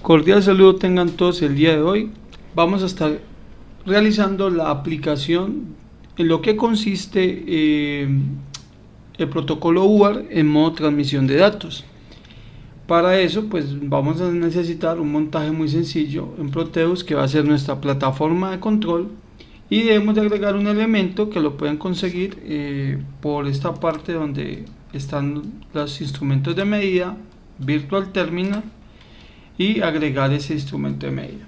Cordial saludo tengan todos el día de hoy. Vamos a estar realizando la aplicación en lo que consiste el protocolo UART en modo transmisión de datos. Para eso pues vamos a necesitar un montaje muy sencillo en Proteus, que va a ser nuestra plataforma de control, y debemos de agregar un elemento que lo pueden conseguir por esta parte donde están los instrumentos de medida, Virtual Terminal, y agregar ese instrumento de medida.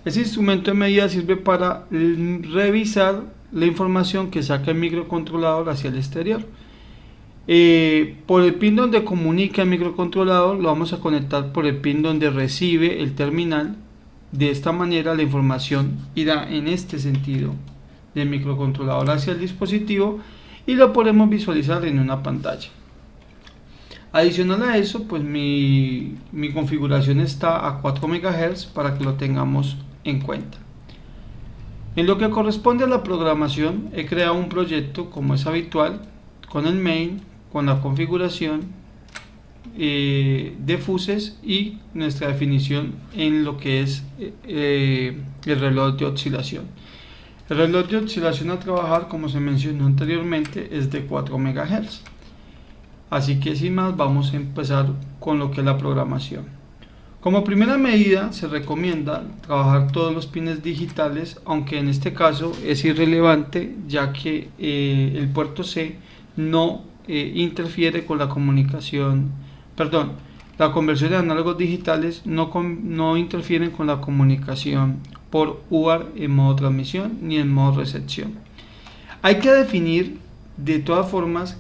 Ese instrumento de medida sirve para revisar la información que saca el microcontrolador hacia el exterior. Por el pin donde comunica el microcontrolador lo vamos a conectar por el pin donde recibe el terminal. De esta manera la información irá en este sentido del microcontrolador hacia el dispositivo y lo podemos visualizar en una pantalla. Adicional a eso, pues mi configuración está a 4 MHz para que lo tengamos en cuenta. En lo que corresponde a la programación, he creado un proyecto como es habitual, con el main, con la configuración de fuses y nuestra definición en lo que es el reloj de oscilación. El reloj de oscilación a trabajar, como se mencionó anteriormente, es de 4 MHz. Así que sin más vamos a empezar con lo que es la programación. Como primera medida se recomienda trabajar todos los pines digitales, aunque en este caso es irrelevante, ya que el puerto C no interfiere con la comunicación, la conversión de análogos digitales no interfieren con la comunicación por UART en modo transmisión ni en modo recepción. Hay que definir de todas formas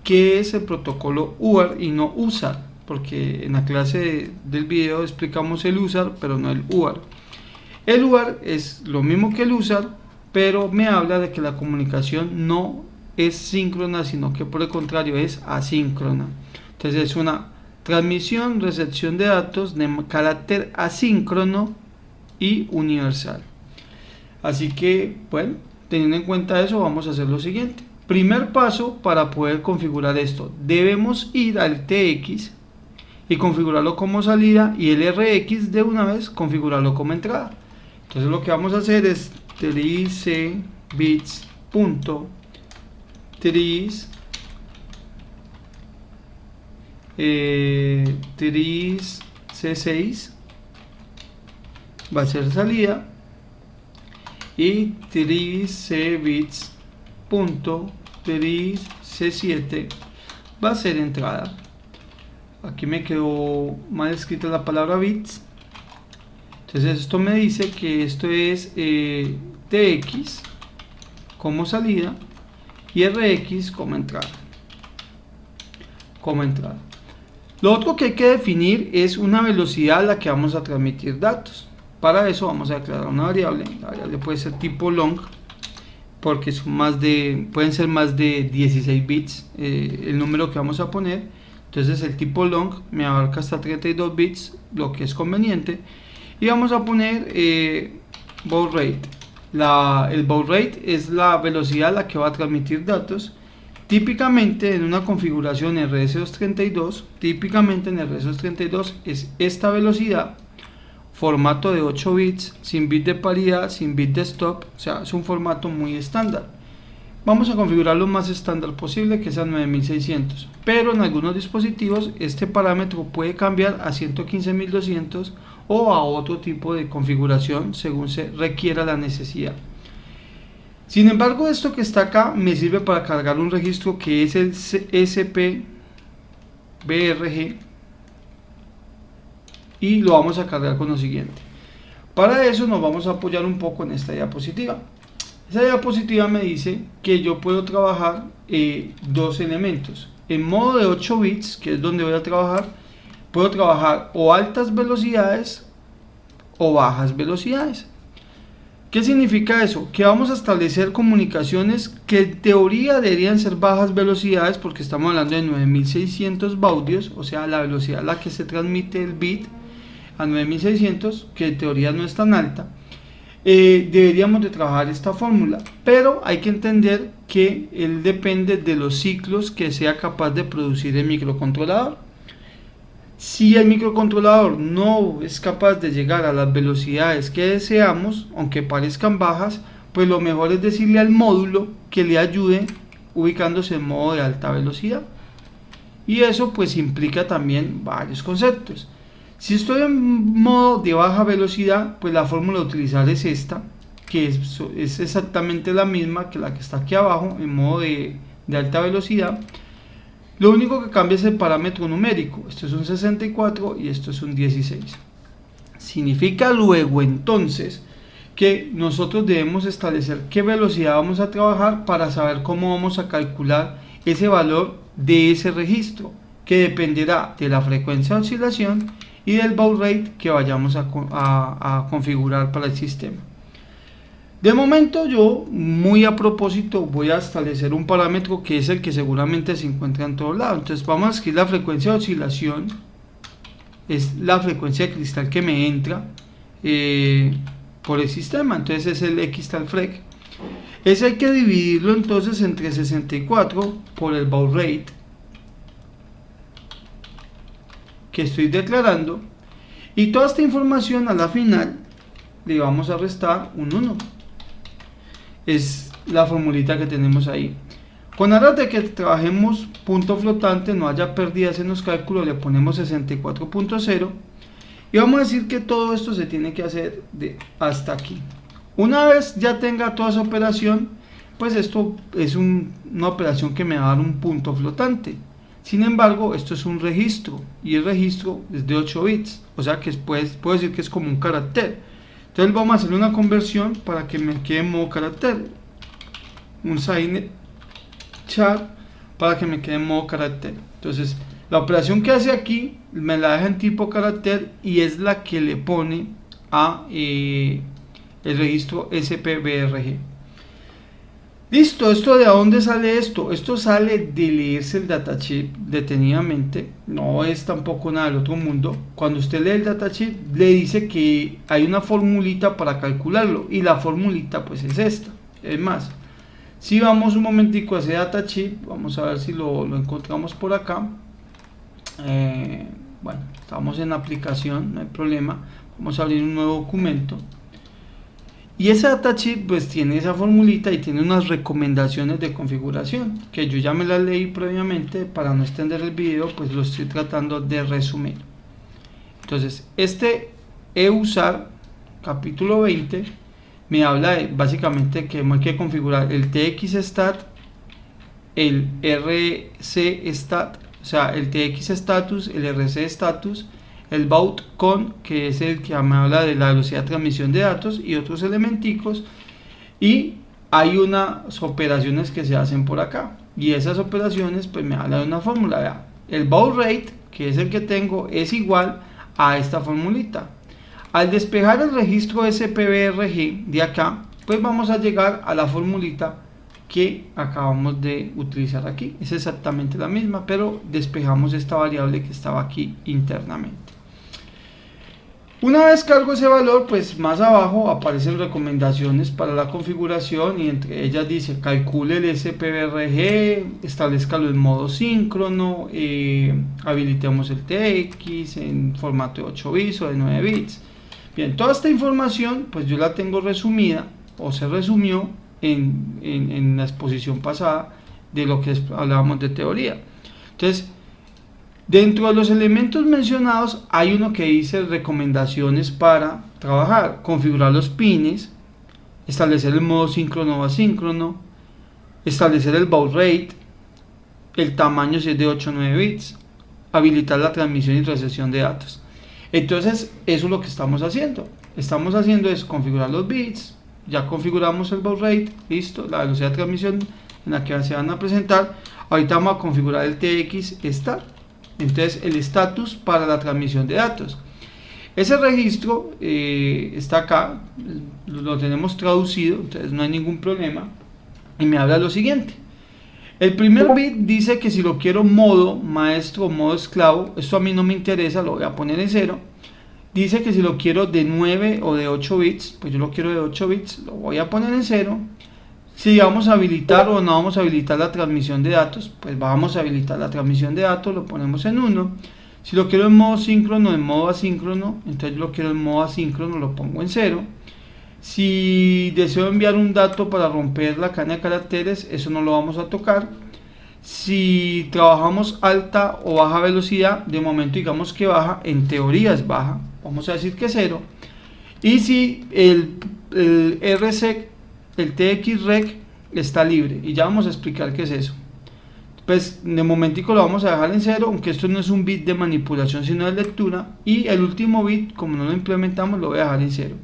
qué es el protocolo UART y no USART, porque en la clase del video explicamos el USART pero no el UART. El UART es lo mismo que el USART, pero me habla de que la comunicación no es síncrona, sino que por el contrario es asíncrona. Entonces es una transmisión, recepción de datos de carácter asíncrono y universal. Así que, bueno, teniendo en cuenta eso, vamos a hacer lo siguiente. Primer paso para poder configurar esto, debemos ir al TX y configurarlo como salida, y el RX de una vez configurarlo como entrada. Entonces lo que vamos a hacer es tris.tris.c6 va a ser salida y tris.c7 va a ser entrada. Aquí me quedó mal escrita la palabra bits, entonces esto me dice que esto es TX como salida y RX como entrada. Lo otro que hay que definir es una velocidad a la que vamos a transmitir datos. Para eso vamos a declarar una variable. La variable puede ser tipo long, porque pueden ser más de 16 bits el número que vamos a poner. Entonces el tipo long me abarca hasta 32 bits, lo que es conveniente. Y vamos a poner baud rate. El baud rate es la velocidad a la que va a transmitir datos. Típicamente en una configuración RS232, es esta velocidad, formato de 8 bits, sin bit de paridad, sin bit de stop, o sea, es un formato muy estándar. Vamos a configurar lo más estándar posible, que sea 9600, pero en algunos dispositivos este parámetro puede cambiar a 115200 o a otro tipo de configuración según se requiera la necesidad. Sin embargo, esto que está acá me sirve para cargar un registro que es el SPBRG y lo vamos a cargar con lo siguiente. Para eso nos vamos a apoyar un poco en esta diapositiva. Esa diapositiva me dice que yo puedo trabajar dos elementos. En modo de 8 bits, que es donde voy a trabajar, puedo trabajar o altas velocidades o bajas velocidades. ¿Qué significa eso? Que vamos a establecer comunicaciones que en teoría deberían ser bajas velocidades, porque estamos hablando de 9600 baudios, o sea, la velocidad a la que se transmite el bit a 9600, que en teoría no es tan alta. Deberíamos de trabajar esta fórmula, pero hay que entender que él depende de los ciclos que sea capaz de producir el microcontrolador. Si el microcontrolador no es capaz de llegar a las velocidades que deseamos, aunque parezcan bajas, pues lo mejor es decirle al módulo que le ayude ubicándose en modo de alta velocidad. Y eso pues implica también varios conceptos. Si estoy en modo de baja velocidad, pues la fórmula a utilizar es esta, que es exactamente la misma que la que está aquí abajo, en modo de alta velocidad. Lo único que cambia es el parámetro numérico. Esto es un 64 y esto es un 16. Significa luego entonces que nosotros debemos establecer qué velocidad vamos a trabajar para saber cómo vamos a calcular ese valor de ese registro, que dependerá de la frecuencia de oscilación y del baud rate que vayamos a configurar para el sistema. De momento yo, muy a propósito, voy a establecer un parámetro que es el que seguramente se encuentra en todo lado. Entonces vamos a escribir la frecuencia de oscilación, es la frecuencia de cristal que me entra por el sistema, entonces es el xtalfrec. Ese hay que dividirlo entonces entre 64 por el baud rate que estoy declarando, y toda esta información a la final le vamos a restar un 1. Es la formulita que tenemos ahí. Con aras de que trabajemos punto flotante, no haya pérdidas en los cálculos, le ponemos 64.0 y vamos a decir que todo esto se tiene que hacer de hasta aquí. Una vez ya tenga toda esa operación, pues esto es una operación que me va a dar un punto flotante. Sin embargo, esto es un registro y el registro es de 8 bits, o sea que puedo decir que es como un carácter. Entonces vamos a hacer una conversión para que me quede en modo carácter, un sign char para que me quede en modo carácter. Entonces la operación que hace aquí me la deja en tipo carácter y es la que le pone a el registro SPBRG. Listo, ¿esto de dónde sale esto? Esto sale de leerse el datasheet detenidamente, no es tampoco nada del otro mundo. Cuando usted lee el datasheet le dice que hay una formulita para calcularlo y la formulita pues es esta. Es más, si vamos un momentico a ese datasheet, vamos a ver si lo encontramos por acá. Bueno, estamos en la aplicación, no hay problema. Vamos a abrir un nuevo documento. Y ese datasheet pues tiene esa formulita y tiene unas recomendaciones de configuración que yo ya me las leí previamente. Para no extender el video pues lo estoy tratando de resumir. Entonces usar capítulo 20 me habla de básicamente que hay que configurar el txstat, el rcstat, o sea el txstatus, el rcstatus, el baud-con, que es el que me habla de la velocidad de transmisión de datos y otros elementicos, y hay unas operaciones que se hacen por acá y esas operaciones pues me hablan de una fórmula. Vea, el baud rate, que es el que tengo, es igual a esta formulita. Al despejar el registro SPBRG de acá, pues vamos a llegar a la formulita que acabamos de utilizar aquí. Es exactamente la misma, pero despejamos esta variable que estaba aquí internamente. Una vez cargo ese valor, pues más abajo aparecen recomendaciones para la configuración y entre ellas dice calcule el SPBRG, establezcalo en modo síncrono, habilitemos el TX en formato de 8 bits o de 9 bits. Bien, toda esta información pues yo la tengo resumida o se resumió en la exposición pasada de lo que hablábamos de teoría. Entonces, dentro de los elementos mencionados hay uno que dice recomendaciones para trabajar, configurar los pines, establecer el modo síncrono o asíncrono, establecer el baud rate, el tamaño si es de 8 o 9 bits, habilitar la transmisión y recepción de datos. Entonces eso es lo que estamos haciendo. Estamos haciendo es configurar los bits, ya configuramos el baud rate, listo, la velocidad de transmisión en la que se van a presentar. Ahorita vamos a configurar el txstat. Entonces el status para la transmisión de datos. Ese registro está acá, lo tenemos traducido, entonces no hay ningún problema. Y me habla lo siguiente. El primer bit dice que si lo quiero modo maestro o modo esclavo, esto a mí no me interesa, lo voy a poner en 0. Dice que si lo quiero de 9 o de 8 bits, pues yo lo quiero de 8 bits, lo voy a poner en 0. Si vamos a habilitar o no vamos a habilitar la transmisión de datos, pues vamos a habilitar la transmisión de datos, lo ponemos en 1. Si lo quiero en modo síncrono, en modo asíncrono, entonces yo lo quiero en modo asíncrono, lo pongo en 0. Si deseo enviar un dato para romper la cadena de caracteres, eso no lo vamos a tocar. Si trabajamos alta o baja velocidad, de momento digamos que baja, en teoría es baja, vamos a decir que 0. Y si el RSEC, el TXREC está libre, y ya vamos a explicar qué es eso. Pues de momentico lo vamos a dejar en 0, aunque esto no es un bit de manipulación sino de lectura, y el último bit, como no lo implementamos, lo voy a dejar en 0.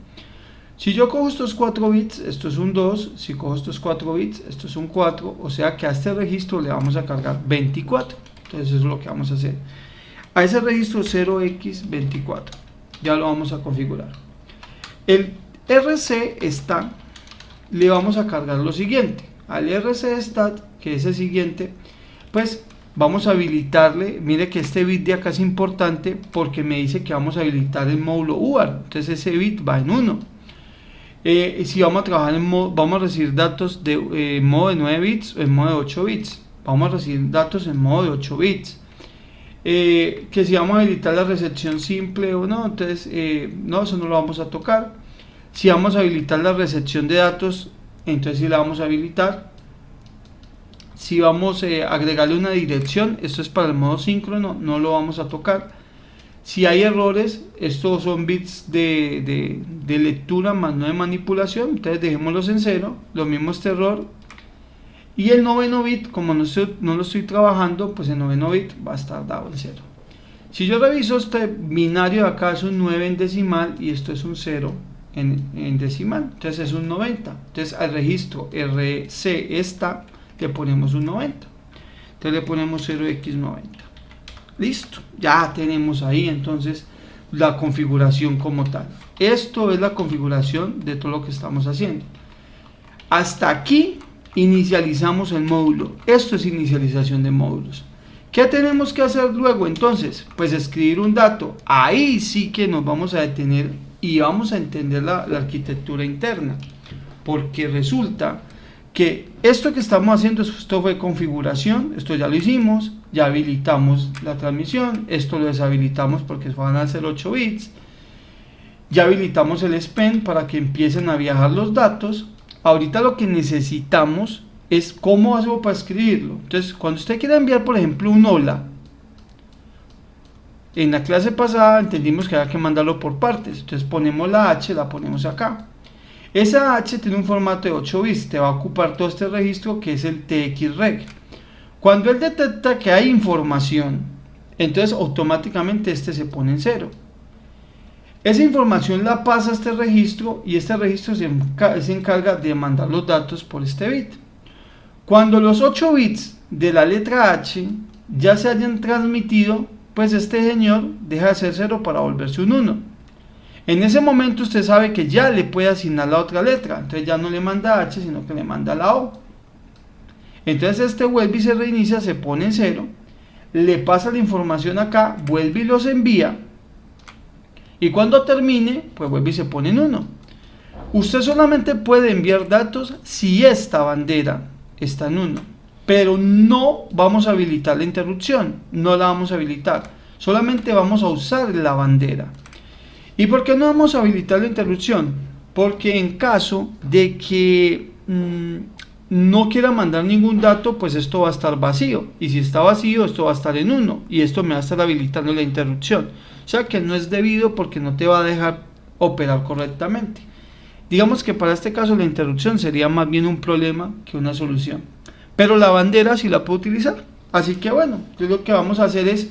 Si yo cojo estos 4 bits, esto es un 2, si cojo estos 4 bits, esto es un 4, o sea que a este registro le vamos a cargar 24, entonces eso es lo que vamos a hacer. A ese registro 0x24, ya lo vamos a configurar. El RC stat le vamos a cargar lo siguiente, al RC stat, que es el siguiente, pues vamos a habilitarle, mire que este bit de acá es importante porque me dice que vamos a habilitar el módulo UART, entonces ese bit va en 1. Si vamos a trabajar en modo, vamos a recibir datos de modo de 9 bits o en modo de 8 bits, vamos a recibir datos en modo de 8 bits. Que si vamos a habilitar la recepción simple o no, entonces no, eso no lo vamos a tocar. Si vamos a habilitar la recepción de datos, entonces sí la vamos a habilitar. Si vamos a agregarle una dirección, esto es para el modo síncrono, no lo vamos a tocar. Si hay errores, estos son bits de lectura más no de manipulación, entonces dejémoslos en 0, lo mismo este error. Y el noveno bit, como no lo estoy trabajando, pues el noveno bit va a estar dado en 0. Si yo reviso este binario de acá es un 9 en decimal y esto es un 0 en decimal, entonces es un 90. Entonces al registro RC esta le ponemos un 90, entonces le ponemos 0x90. Listo, ya tenemos ahí entonces la configuración como tal. Esto es la configuración de todo lo que estamos haciendo. Hasta aquí inicializamos el módulo. Esto es inicialización de módulos. ¿Qué tenemos que hacer luego entonces? Pues escribir un dato. Ahí sí que nos vamos a detener y vamos a entender la arquitectura interna. Porque resulta que esto que estamos haciendo, esto fue configuración, esto ya lo hicimos, ya habilitamos la transmisión, esto lo deshabilitamos porque van a ser 8 bits, ya habilitamos el SPEN para que empiecen a viajar los datos. Ahorita lo que necesitamos es cómo hago para escribirlo. Entonces, cuando usted quiera enviar, por ejemplo, un hola, en la clase pasada entendimos que había que mandarlo por partes, entonces ponemos la H, la ponemos acá. Esa H tiene un formato de 8 bits, te va a ocupar todo este registro que es el TXREG. Cuando él detecta que hay información, entonces automáticamente este se pone en 0. Esa información la pasa a este registro y este registro se encarga de mandar los datos por este bit. Cuando los 8 bits de la letra H ya se hayan transmitido, pues este señor deja de ser 0 para volverse un 1. En ese momento usted sabe que ya le puede asignar la otra letra, entonces ya no le manda H, sino que le manda la O. Entonces este vuelve y se reinicia, se pone en 0, le pasa la información acá, vuelve y los envía, y cuando termine, pues vuelve y se pone en 1. Usted solamente puede enviar datos si esta bandera está en 1, pero no vamos a habilitar la interrupción, no la vamos a habilitar, solamente vamos a usar la bandera. ¿Y por qué no vamos a habilitar la interrupción? Porque en caso de que no quiera mandar ningún dato, pues esto va a estar vacío. Y si está vacío, esto va a estar en 1. Y esto me va a estar habilitando la interrupción. O sea que no es debido porque no te va a dejar operar correctamente. Digamos que para este caso la interrupción sería más bien un problema que una solución. Pero la bandera sí la puedo utilizar. Así que bueno, entonces lo que vamos a hacer es,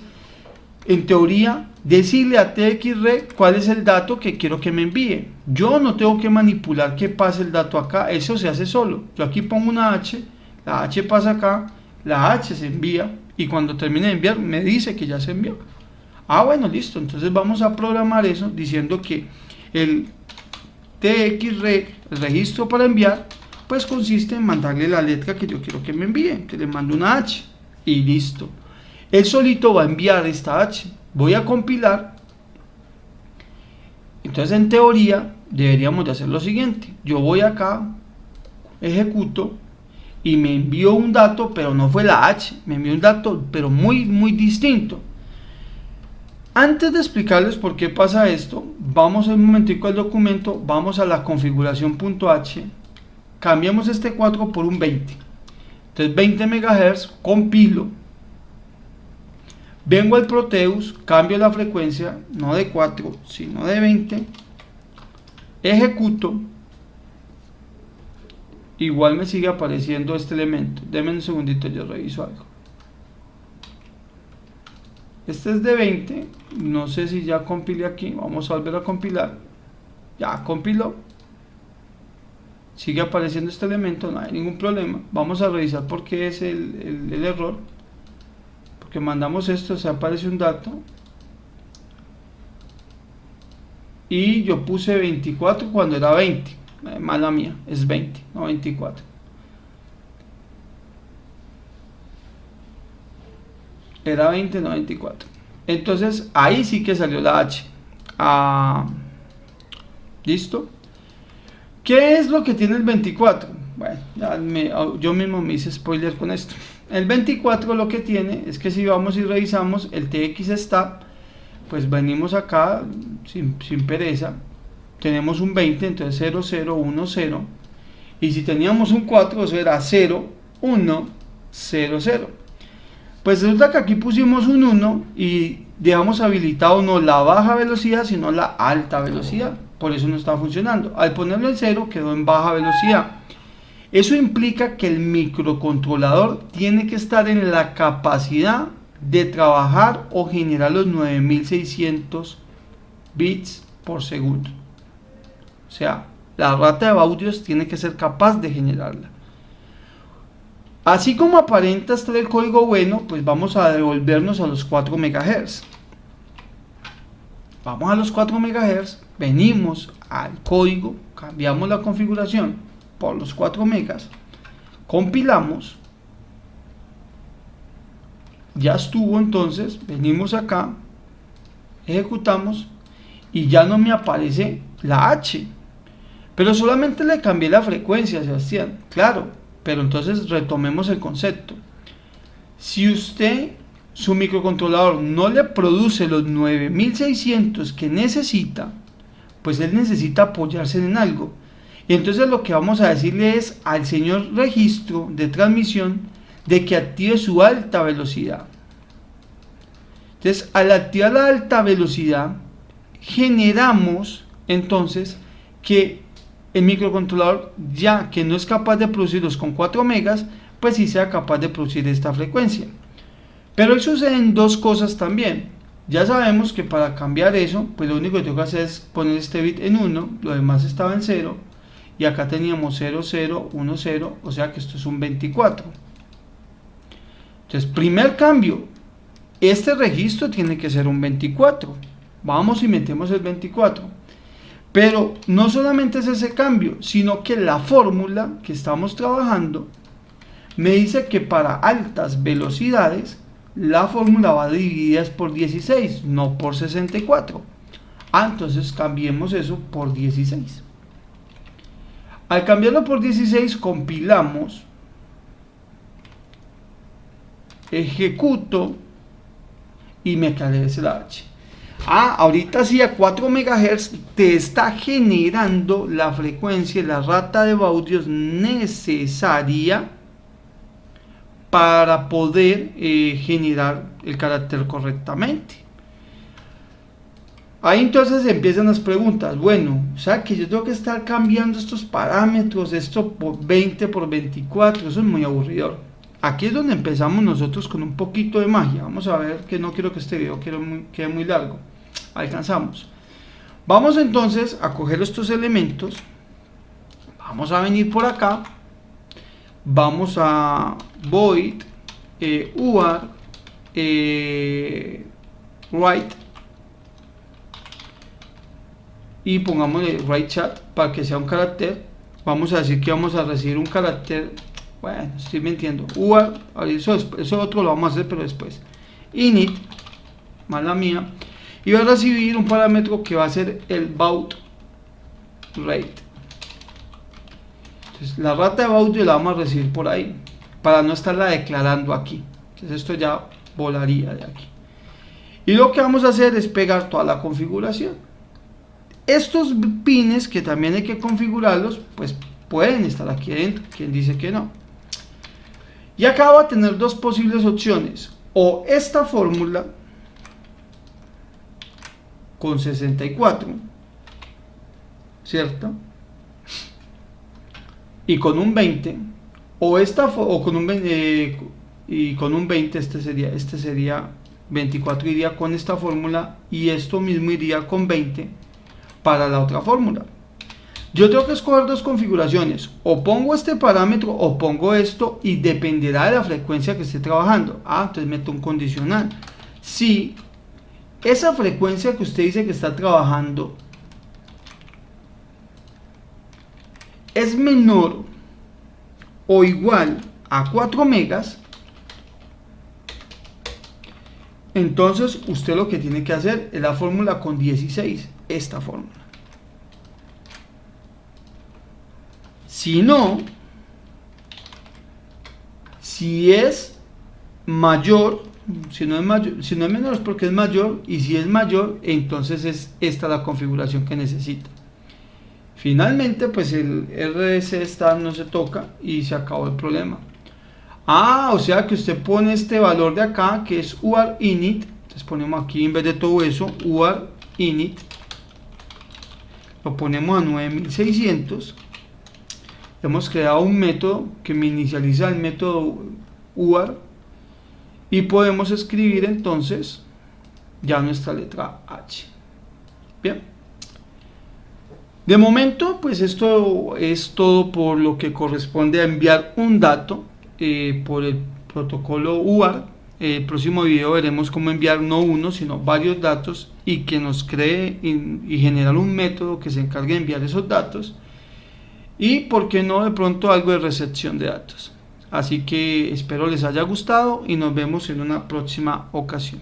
en teoría, decirle a TXREG cuál es el dato que quiero que me envíe. Yo no tengo que manipular que pase el dato acá, eso se hace solo. Yo aquí pongo una H, la H pasa acá, la H se envía y cuando termine de enviar me dice que ya se envió. Ah, bueno, listo, entonces vamos a programar eso diciendo que el TXREG, el registro para enviar, pues consiste en mandarle la letra que yo quiero que me envíe, que le mando una H y listo. Él solito va a enviar esta H. Voy a compilar. Entonces en teoría deberíamos de hacer lo siguiente. Yo voy acá, ejecuto y me envió un dato, pero no fue la H. Me envió un dato, pero muy distinto. Antes de explicarles por qué pasa esto, vamos un momentico al documento, vamos a la configuración.h, cambiamos este 4 por un 20. Entonces 20 MHz, compilo, vengo al Proteus, cambio la frecuencia, no de 4, sino de 20, ejecuto, igual me sigue apareciendo este elemento. Denme un segundito, yo reviso algo. Este es de 20, no sé si ya compile aquí, vamos a volver a compilar. Ya compiló, sigue apareciendo este elemento, no hay ningún problema. Vamos a revisar por qué es el error, porque mandamos esto, se aparece un dato y yo puse 24 cuando era 20, mala mía, es 20, no 24. Era 20, no 24. Entonces ahí sí que salió la H. ¿Listo? ¿Qué es lo que tiene el 24? Bueno, yo mismo me hice spoiler con esto. El 24 lo que tiene es que si vamos y revisamos el TX Stab, pues venimos acá sin pereza. Tenemos un 20, entonces 0, 0, 1, 0. Y si teníamos un 4, eso era 0, 1, 0, 0. Pues resulta que aquí pusimos un 1 y dejamos habilitado no la baja velocidad, sino la alta velocidad. Por eso no está funcionando. Al ponerlo en 0 quedó en baja velocidad. Eso implica que el microcontrolador tiene que estar en la capacidad de trabajar o generar los 9600 bits por segundo. O sea, la rata de audios tiene que ser capaz de generarla. Así como aparenta estar el código bueno, pues vamos a devolvernos a los 4 MHz. Vamos a los 4 MHz, venimos al código, cambiamos la configuración por los 4 megas, compilamos, ya estuvo, entonces venimos acá, ejecutamos y ya no me aparece la H, pero solamente le cambié la frecuencia, Sebastián, claro, pero entonces retomemos el concepto. Si su microcontrolador no le produce los 9600 que necesita, pues él necesita apoyarse en algo. Y entonces lo que vamos a decirle es al señor registro de transmisión de que active su alta velocidad. Entonces, al activar la alta velocidad, generamos entonces que el microcontrolador, ya que no es capaz de producirlos con 4 megas, pues sí sea capaz de producir esta frecuencia. Pero ahí suceden dos cosas también. Ya sabemos que para cambiar eso, pues lo único que tengo que hacer es poner este bit en 1, lo demás estaba en 0, y acá teníamos 0, 0, 1, 0, o sea que esto es un 24. Entonces, primer cambio, este registro tiene que ser un 24. Vamos y metemos el 24. Pero no solamente es ese cambio, sino que la fórmula que estamos trabajando me dice que para altas velocidades la fórmula va dividida por 16, no por 64. Entonces cambiemos eso por 16. Al cambiarlo por 16 compilamos, ejecuto y me carece la H. Ahorita sí a 4 MHz te está generando la frecuencia, la rata de baudios necesaria para poder generar el carácter correctamente. Ahí entonces empiezan las preguntas. Bueno, o sea que yo tengo que estar cambiando estos parámetros, esto por 20 por 24, eso es muy aburridor. Aquí es donde empezamos nosotros con un poquito de magia. Vamos a ver, que no quiero que este video quede muy largo. Alcanzamos. Vamos entonces a coger estos elementos. Vamos a venir por acá. Vamos a void UART write y pongámosle write chat para que sea un carácter. Vamos a decir que vamos a recibir un carácter. Bueno, estoy mintiendo. UART, eso otro lo vamos a hacer, pero después. Init, mala mía. Y va a recibir un parámetro que va a ser el baud rate. Entonces, la rata de audio la vamos a recibir por ahí, para no estarla declarando aquí. Entonces esto ya volaría de aquí. Y lo que vamos a hacer es pegar toda la configuración. Estos pines que también hay que configurarlos, pues pueden estar aquí adentro. ¿Quién dice que no? Y acá va a tener dos posibles opciones. O esta fórmula con 64, ¿cierto? Y con un 20, o esta o con un 20, y con un 20 este sería 24, iría con esta fórmula, y esto mismo iría con 20 para la otra fórmula. Yo tengo que escoger dos configuraciones, o pongo este parámetro o pongo esto, y dependerá de la frecuencia que esté trabajando. Entonces meto un condicional. Si esa frecuencia que usted dice que está trabajando es menor o igual a 4 megas, entonces usted lo que tiene que hacer es la fórmula con 16, esta fórmula. Si no, si es mayor, si no es menor es porque es mayor, y si es mayor, entonces es esta la configuración que necesita. Finalmente, pues el RS star no se toca y se acabó el problema. O sea que usted pone este valor de acá, que es UART init. Entonces ponemos aquí, en vez de todo eso, UART init. Lo ponemos a 9600. Hemos creado un método que me inicializa el método UART. Y podemos escribir entonces ya nuestra letra H. Bien. De momento, pues esto es todo por lo que corresponde a enviar un dato por el protocolo UART. El próximo video veremos cómo enviar no uno, sino varios datos, y que nos cree y generar un método que se encargue de enviar esos datos. Y por qué no, de pronto algo de recepción de datos. Así que espero les haya gustado y nos vemos en una próxima ocasión.